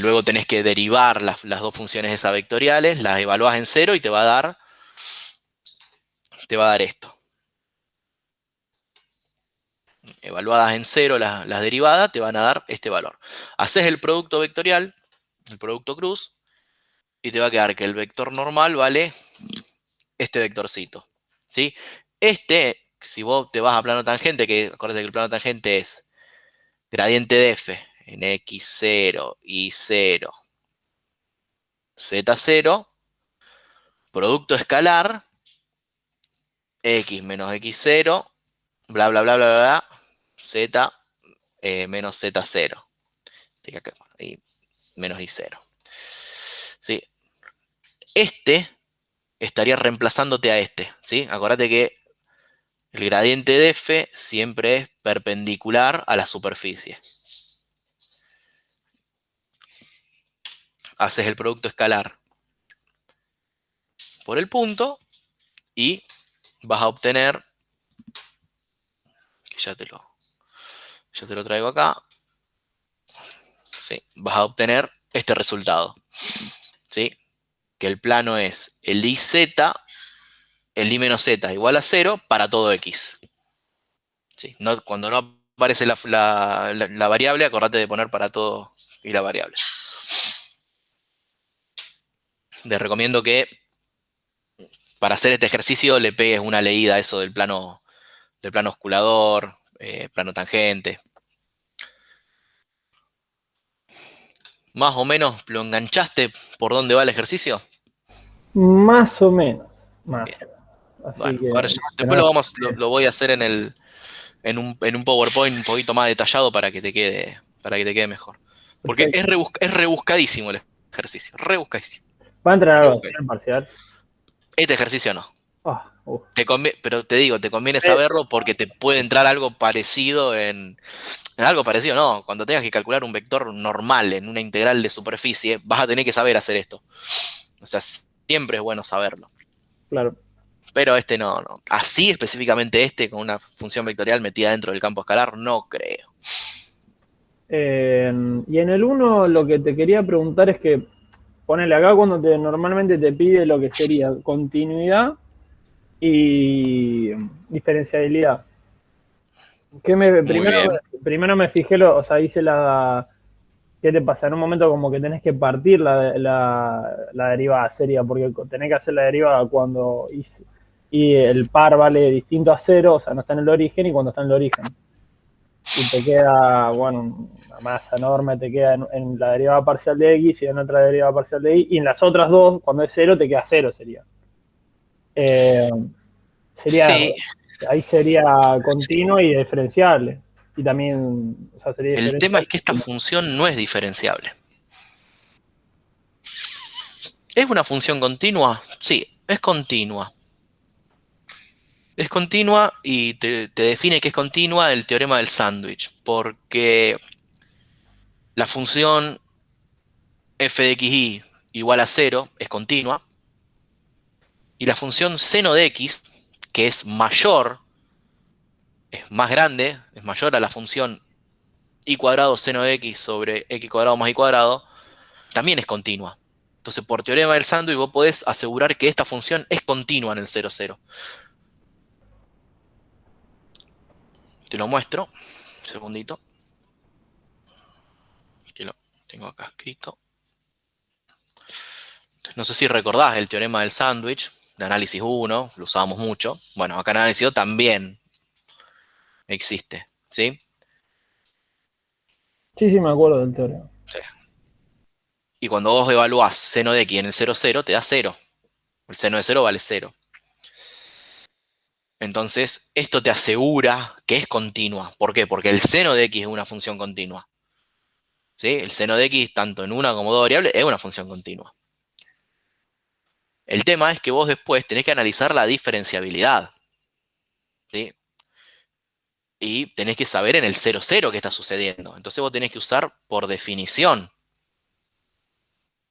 Luego tenés que derivar las dos funciones esas vectoriales, las evaluás en 0 y te va a dar esto. Evaluadas en 0 las derivadas te van a dar este valor. Haces el producto vectorial, el producto cruz, y te va a quedar que el vector normal vale este vectorcito, ¿sí? Si vos te vas a plano tangente, que acuérdate que el plano tangente es gradiente de f en x0, y0, z0, producto escalar, x menos x0, bla, bla, bla, bla, bla, z menos z0. Y menos i0. ¿Sí? Estaría reemplazándote a ¿sí? Acordate que el gradiente de f siempre es perpendicular a la superficie. Haces el producto escalar por el punto y vas a obtener, ya te lo traigo acá, ¿sí? Vas a obtener este resultado, ¿sí? Que el plano es el iz, el i menos z igual a 0 para todo x. ¿Sí? Cuando no aparece la variable, acordate de poner para todo y la variable. Te recomiendo que para hacer este ejercicio le pegues una leída a eso del plano osculador, plano tangente. ¿Más o menos lo enganchaste por dónde va el ejercicio? Más o menos. Así bueno, que, después lo voy a hacer en un PowerPoint un poquito más detallado para que te quede mejor. Porque es rebuscadísimo el ejercicio, rebuscadísimo. ¿Va a entrar algo así en parcial? Este ejercicio no. Pero te digo, te conviene saberlo porque te puede entrar algo parecido en algo parecido, no. Cuando tengas que calcular un vector normal en una integral de superficie, vas a tener que saber hacer esto. O sea, siempre es bueno saberlo. Claro. Pero no. Así específicamente con una función vectorial metida dentro del campo escalar, no creo. Y en el 1 lo que te quería preguntar es que, ponele acá cuando normalmente te pide lo que sería continuidad y diferenciabilidad. Primero me fijé, hice ¿qué te pasa? En un momento como que tenés que partir la derivada sería, porque tenés que hacer la derivada cuando y el par vale distinto a 0, o sea, no está en el origen, y cuando está en el origen. Y te queda, bueno, una masa enorme, te queda en la derivada parcial de x y en otra derivada parcial de y, y en las otras dos, cuando es 0, te queda 0, sería. Sí. Ahí sería continuo y diferenciable. y también, o sea, sería El tema es diferenciable. que esta función no es diferenciable. ¿Es una función continua? Sí, es continua. Es continua y te define que es continua el teorema del sándwich, porque la función f de xy igual a 0 es continua, y la función seno de x, que es mayor, es más grande, es mayor a la función y cuadrado seno de x sobre x cuadrado más y cuadrado, también es continua. Entonces, por teorema del sándwich, vos podés asegurar que esta función es continua en el 0, 0. Te lo muestro. Un segundito. Que lo tengo acá escrito. No sé si recordás el teorema del sándwich de análisis 1, lo usábamos mucho. Bueno, acá en análisis 2 también existe, ¿sí? Sí, sí, me acuerdo del teorema. Sí. Y cuando vos evaluás seno de x en el 0, 0, te da 0. El seno de 0 vale 0. Entonces, esto te asegura que es continua. ¿Por qué? Porque el seno de x es una función continua. ¿Sí? El seno de x, tanto en una como dos variables, es una función continua. El tema es que vos después tenés que analizar la diferenciabilidad. ¿Sí? Y tenés que saber en el 0, 0 qué está sucediendo. Entonces vos tenés que usar por definición.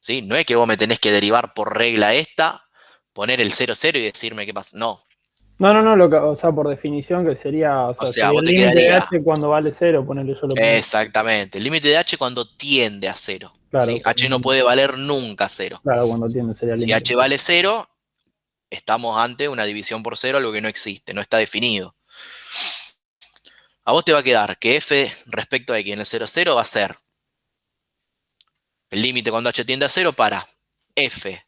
¿Sí? No es que vos me tenés que derivar por regla esta, poner el 0, 0 y decirme qué pasa. No. No, o sea, por definición que sería, o O sea, sea, sería vos el te límite de quedaría. h cuando vale 0, ponerle yo lo pongo. Exactamente. El límite de h cuando tiende a 0. Claro, ¿Sí? H no puede valer nunca 0. claro, cuando tiende sería el Si límite. h vale 0, estamos ante una división por 0, algo que no existe, no está definido. A vos te va a quedar que f respecto a x en el 0, 0 va a ser el límite cuando h tiende a 0 para f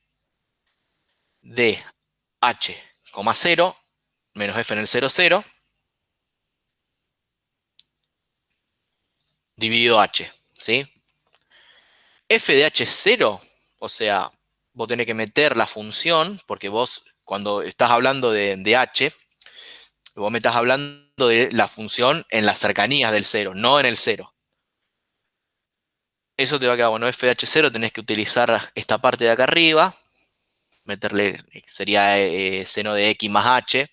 de h, 0 menos f en el 0, 0 dividido h, ¿sí? F de h0, o sea, vos tenés que meter la función, porque vos cuando estás hablando de h, vos me estás hablando de la función en las cercanías del 0, no en el 0. Eso te va a quedar, bueno, f de h0 tenés que utilizar esta parte de acá arriba, meterle, sería seno de x más h,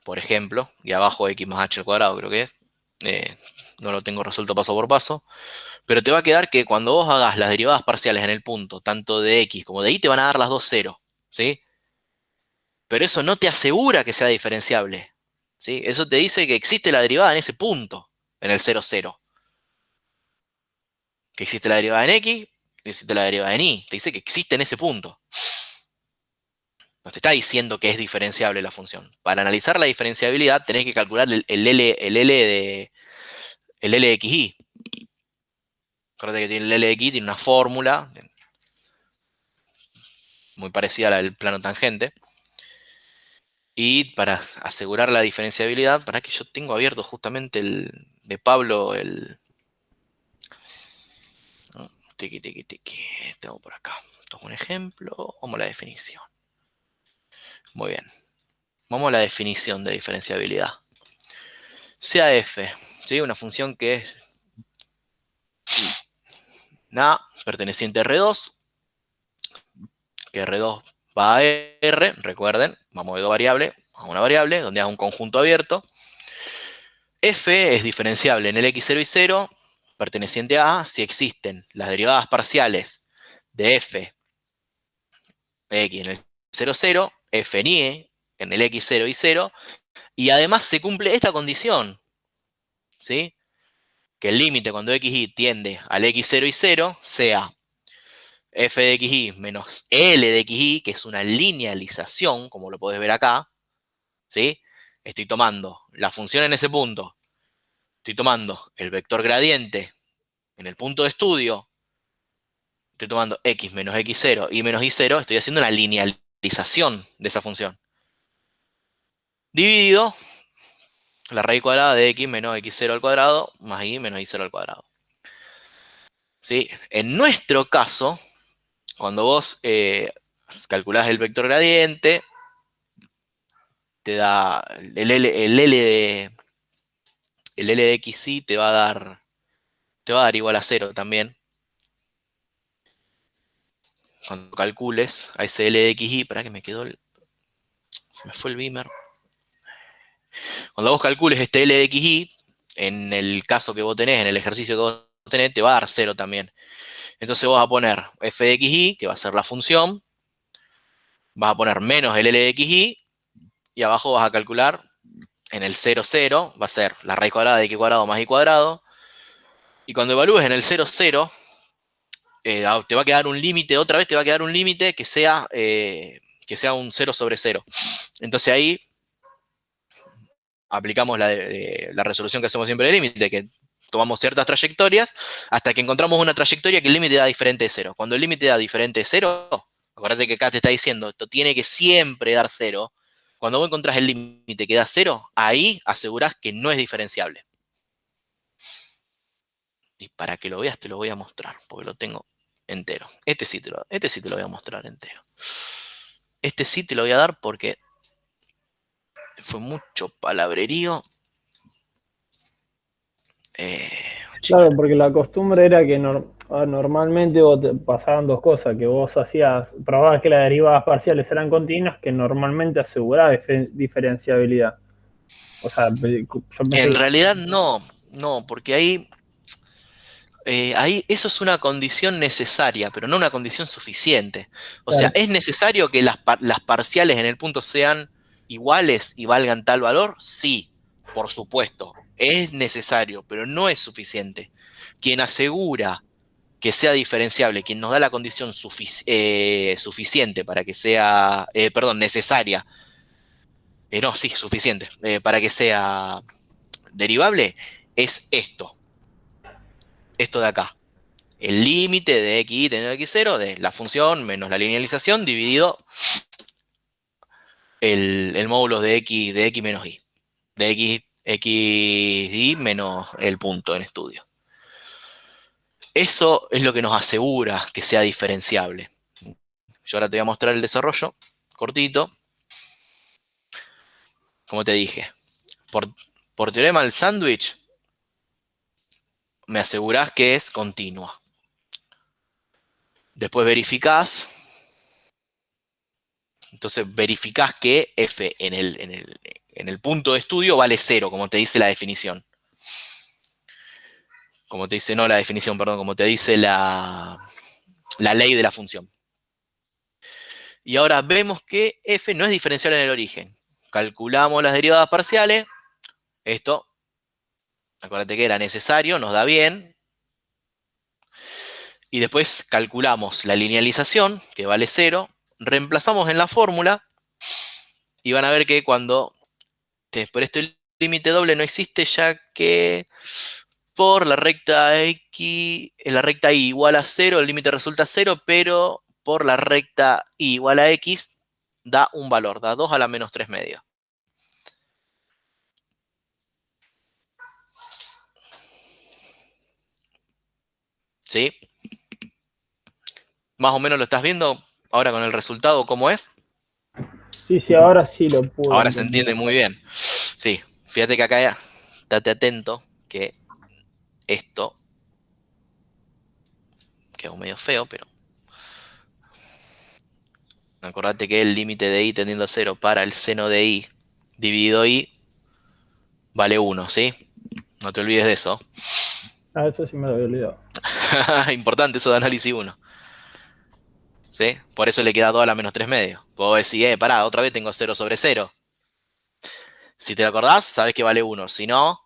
por ejemplo, y abajo x más h al cuadrado creo que es. No lo tengo resuelto paso por paso. Pero te va a quedar que cuando vos hagas las derivadas parciales en el punto, tanto de x como de y, te van a dar las dos 0, ¿sí? Pero eso no te asegura que sea diferenciable, ¿sí? Eso te dice que existe la derivada en ese punto, en el 0, 0. Que existe la derivada en x, que existe la derivada en y. Te dice que existe en ese punto. No te está diciendo que es diferenciable la función. Para analizar la diferenciabilidad tenés que calcular el L de xy. Acuérdate que el L de x tiene una fórmula muy parecida a la del plano tangente. Y para asegurar la diferenciabilidad, para que yo tengo abierto justamente el de Pablo, el... Tiki, tiki, tiki. Tengo por acá. Esto es un ejemplo. Vamos a la definición. Muy bien. Vamos a la definición de diferenciabilidad. Sea f, ¿sí? Una función que es na perteneciente a R2, que R2 va a R, recuerden, vamos de dos variables a una variable, donde hay un conjunto abierto. F es diferenciable en el x0 y 0, perteneciente a si existen las derivadas parciales de f de x en el 0, 0, f en y en el x0 y 0, y además se cumple esta condición, ¿sí? Que el límite cuando xy tiende al x0 y 0 sea f de xy menos l de xy, que es una linealización, como lo podés ver acá, ¿sí? Estoy tomando la función en ese punto, estoy tomando el vector gradiente en el punto de estudio, estoy tomando x menos x0 y menos y0, estoy haciendo una linealización de esa función. Dividido la raíz cuadrada de x menos x0 al cuadrado más y menos y0 al cuadrado. ¿Sí? En nuestro caso, cuando vos calculás el vector gradiente, te da el L de XY te va a dar igual a 0 también. Cuando calcules a ese L de XY, para que se me fue el beamer. Cuando vos calcules este L de XY, en el caso que vos tenés, en el ejercicio que vos tenés, te va a dar 0 también. Entonces vos vas a poner f de XY, que va a ser la función, vas a poner menos el L de XY, y abajo vas a calcular en el 0, 0, va a ser la raíz cuadrada de x cuadrado más y cuadrado. Y cuando evalúes en el 0, 0, te va a quedar un límite, otra vez te va a quedar un límite que sea un 0 sobre 0. Entonces ahí aplicamos la resolución que hacemos siempre del límite, que tomamos ciertas trayectorias hasta que encontramos una trayectoria que el límite da diferente de 0. Cuando el límite da diferente de 0, acuérdate que acá te está diciendo, esto tiene que siempre dar 0. Cuando vos encontrás el límite que da 0, ahí asegurás que no es diferenciable. Y para que lo veas te lo voy a mostrar, porque lo tengo entero. Este sí te lo voy a mostrar entero. Este sí te lo voy a dar porque fue mucho palabrerío. Claro, porque la costumbre era que normalmente pasaban dos cosas, que vos probabas que las derivadas parciales eran continuas, que normalmente aseguraba diferenciabilidad. O sea, yo pensé En que realidad no, porque ahí eso es una condición necesaria, pero no una condición suficiente. O sea, claro, ¿es necesario que las parciales en el punto sean iguales y valgan tal valor? Sí, por supuesto. Es necesario, pero no es suficiente. Quien asegura que sea diferenciable, quien nos da la condición suficiente para que sea, perdón, necesaria, no, sí, suficiente, para que sea derivable, es esto de acá. El límite de x teniendo x0 de la función menos la linealización dividido el módulo de x menos y. De x y menos el punto en estudio. Eso es lo que nos asegura que sea diferenciable. Yo ahora te voy a mostrar el desarrollo cortito. Como te dije, por teorema del sándwich, me asegurás que es continua. Después verificás. Entonces verificás que f en el punto de estudio vale 0, como te dice la definición. Como te dice, no la definición, perdón, como te dice la ley de la función. Y ahora vemos que f no es diferenciable en el origen. Calculamos las derivadas parciales. Esto, acuérdate que era necesario, nos da bien. Y después calculamos la linealización, que vale 0. Reemplazamos en la fórmula. Y van a ver que cuando por esto el límite doble no existe, ya que por la recta X, en la recta Y igual a 0, el límite resulta 0, pero por la recta Y igual a X da un valor, da 2 a la menos 3 medio. ¿Sí? Más o menos lo estás viendo ahora con el resultado, ¿cómo es? sí, ahora sí lo pude Ahora se entender. entiende muy bien. Sí, fíjate que acá, estate atento, que esto quedó medio feo, pero acordate que el límite de y tendiendo a 0 para el seno de y dividido y vale 1, ¿sí? No te olvides de eso. Ah, eso sí me lo había olvidado. Importante eso de análisis 1. ¿Sí? Por eso le queda 2 a la menos 3 medios. Puedo decir, pará, otra vez tengo 0 sobre 0. Si te lo acordás, sabes que vale 1. Si no,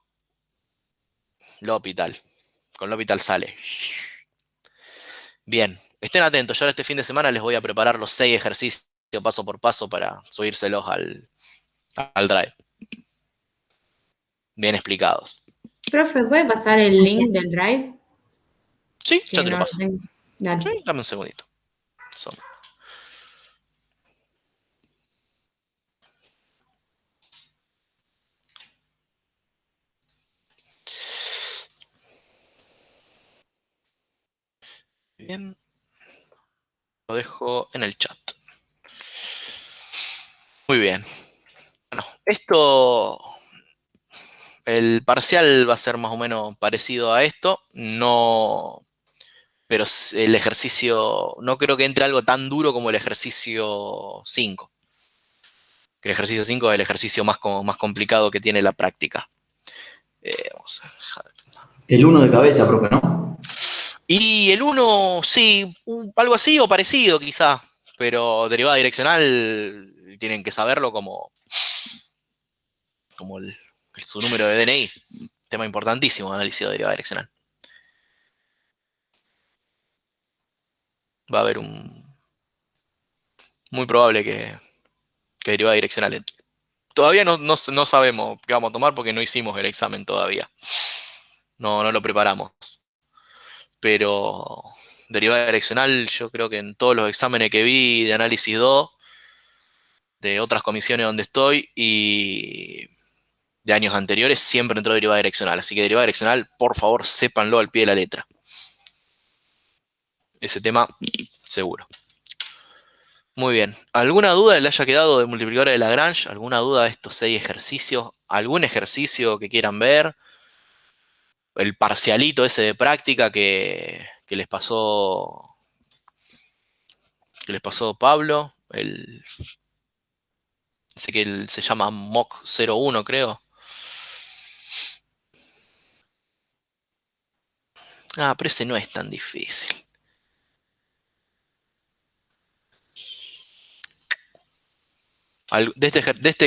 L'Hopital. Con L'Hopital sale. Bien, estén atentos. Yo ahora este fin de semana les voy a preparar los 6 ejercicios paso por paso para subírselos al Drive. Bien explicados. Profe, ¿puede pasar el link del Drive? Sí, ya Que te lo no lo paso. tengo. Dale. Sí, dame un segundito. Son- Bien, lo dejo en el chat. Muy bien. Bueno, Esto, el parcial va a ser más o menos parecido a esto, no, pero el ejercicio, no creo que entre algo tan duro como el ejercicio 5. Que el ejercicio 5 es el ejercicio más complicado que tiene la práctica. Vamos a dejar. El 1 de cabeza, profe, ¿no? Y el 1, sí, algo así o parecido quizá, pero derivada direccional tienen que saberlo como su número de DNI. Tema importantísimo, análisis de derivada direccional. Va a haber muy probable que derivada direccional. Todavía no sabemos qué vamos a tomar porque no hicimos el examen todavía. No lo preparamos. Pero derivada direccional, yo creo que en todos los exámenes que vi de análisis 2, de otras comisiones donde estoy y de años anteriores, siempre entró derivada direccional. Así que derivada direccional, por favor, sépanlo al pie de la letra. Ese tema, seguro. Muy bien. ¿Alguna duda que le haya quedado de multiplicadores de Lagrange? ¿Alguna duda de estos 6 ejercicios? ¿Algún ejercicio que quieran ver? El parcialito ese de práctica que les pasó Pablo. Sé que se llama Mock 01, creo. Ah, pero ese no es tan difícil. De este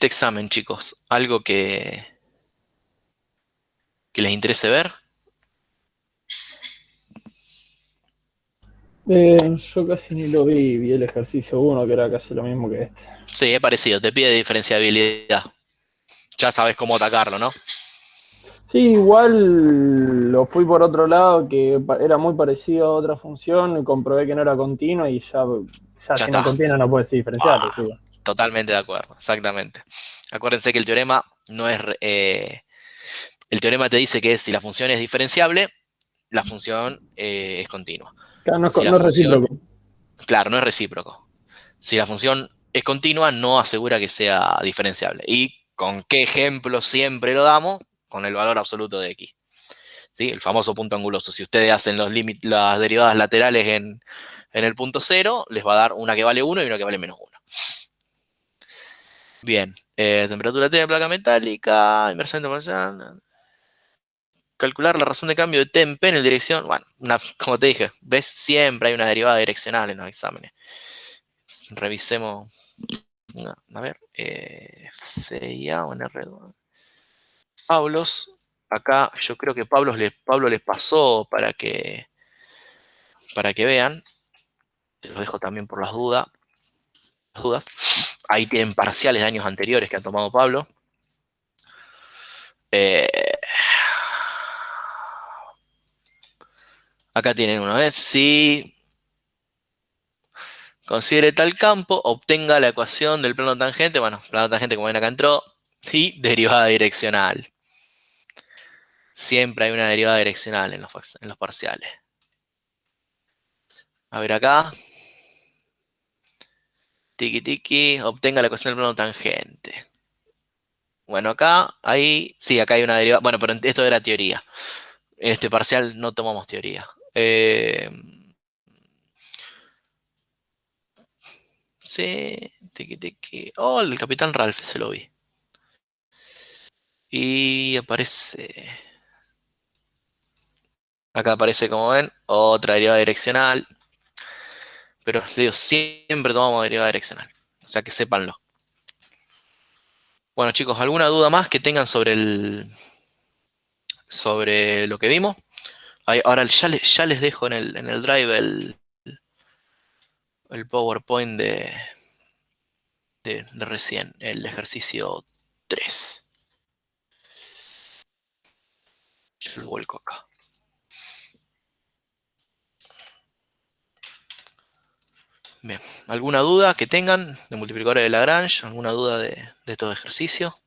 examen, chicos, algo que les interese ver. Yo casi ni lo vi el ejercicio 1, que era casi lo mismo que este. Sí, es parecido, te pide diferenciabilidad. Ya sabes cómo atacarlo, ¿no? Sí, igual lo fui por otro lado, que era muy parecido a otra función, y comprobé que no era continuo y ya Ya si no es está. continuo no puedes diferenciar. Sí. Totalmente de acuerdo, exactamente. Acuérdense que el teorema no es... el teorema te dice que si la función es diferenciable, la función es continua. Claro, no, Si la no es función... recíproco. Claro, no es recíproco. Si la función es continua, no asegura que sea diferenciable. ¿Y con qué ejemplo siempre lo damos? Con el valor absoluto de x. ¿Sí? El famoso punto anguloso. Si ustedes hacen las derivadas laterales en el punto 0, les va a dar una que vale 1 y una que vale menos 1. Bien. Temperatura T de placa metálica, inversión de calcular la razón de cambio de T en P en dirección. Bueno, como te dije, ves, siempre hay una derivada direccional en los exámenes. Revisemos. A ver. CIA o en R2. Pablos. Acá yo creo que Pablo les pasó para que vean. Te los dejo también por las dudas. Ahí tienen parciales de años anteriores que ha tomado Pablo. Acá tienen uno. Si considere tal campo, obtenga la ecuación del plano tangente. Bueno, plano tangente, como ven acá entró. Y derivada direccional. Siempre hay una derivada direccional en los parciales. A ver acá. Tiki tiki, obtenga la ecuación del plano tangente. Bueno, acá hay una derivada. Bueno, pero esto era teoría. En este parcial no tomamos teoría. Sí, tiki tiki. Oh, el Capitán Ralph se lo vi. Y aparece. Acá aparece, como ven, otra derivada direccional. Pero les digo, siempre tomamos derivada direccional. O sea que sépanlo. Bueno, chicos, ¿alguna duda más que tengan sobre lo que vimos? Ahora ya les dejo en el drive el PowerPoint de recién, el ejercicio 3. Yo lo vuelco acá. Bien, ¿alguna duda que tengan de multiplicadores de Lagrange? ¿Alguna duda de estos ejercicios?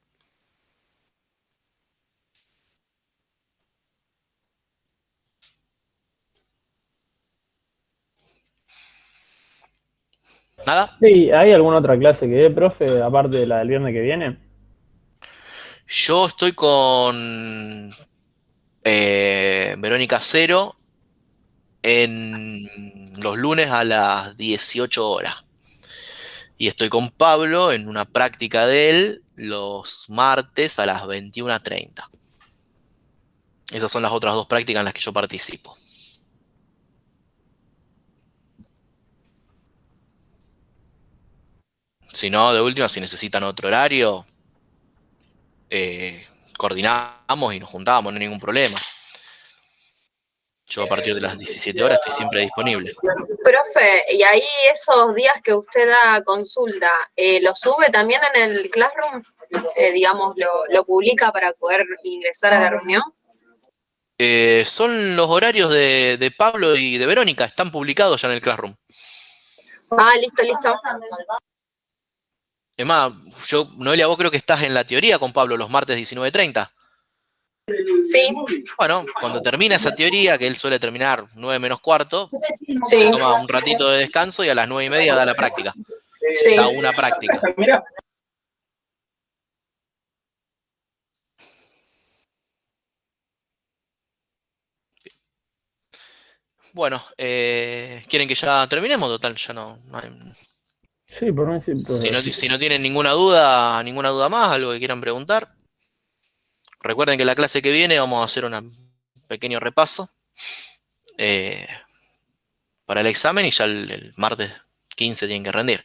¿Nada? Sí, ¿hay alguna otra clase que dé, profe, aparte de la del viernes que viene? Yo estoy con Verónica Cero en los lunes a las 18 horas. Y estoy con Pablo en una práctica de él los martes a las 21:30. Esas son las otras dos prácticas en las que yo participo. Si no, de última, si necesitan otro horario, coordinamos y nos juntamos, no hay ningún problema. Yo a partir de las 17 horas estoy siempre disponible. Profe, y ahí esos días que usted da consulta, ¿lo sube también en el Classroom? Digamos, ¿lo publica para poder ingresar a la reunión? Son los horarios de Pablo y de Verónica, están publicados ya en el Classroom. Ah, listo, listo. Es más, Noelia, vos creo que estás en la teoría con Pablo los martes 19:30. Sí, Bueno, cuando termina esa teoría, que él suele terminar 9 menos cuarto, sí, toma un ratito de descanso y a las 9:30 da la práctica. sí. Da una práctica. Bueno, ¿quieren que ya terminemos? Total, ya no hay... Sí, por mí sí, profe. Si no tienen ninguna duda más, algo que quieran preguntar. Recuerden que la clase que viene vamos a hacer un pequeño repaso para el examen y ya el martes 15 tienen que rendir.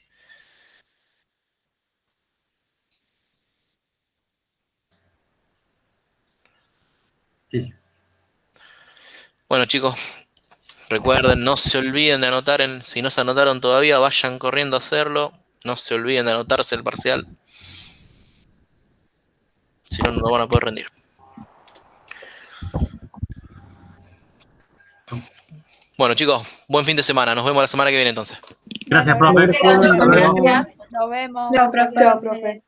Sí. Bueno, chicos, recuerden, no se olviden de anotar, si no se anotaron todavía, vayan corriendo a hacerlo. No se olviden de anotarse el parcial. Si no, no van a poder rendir. Bueno, chicos, buen fin de semana. Nos vemos la semana que viene entonces. Gracias, profe. Gracias. Nos vemos. No, profe.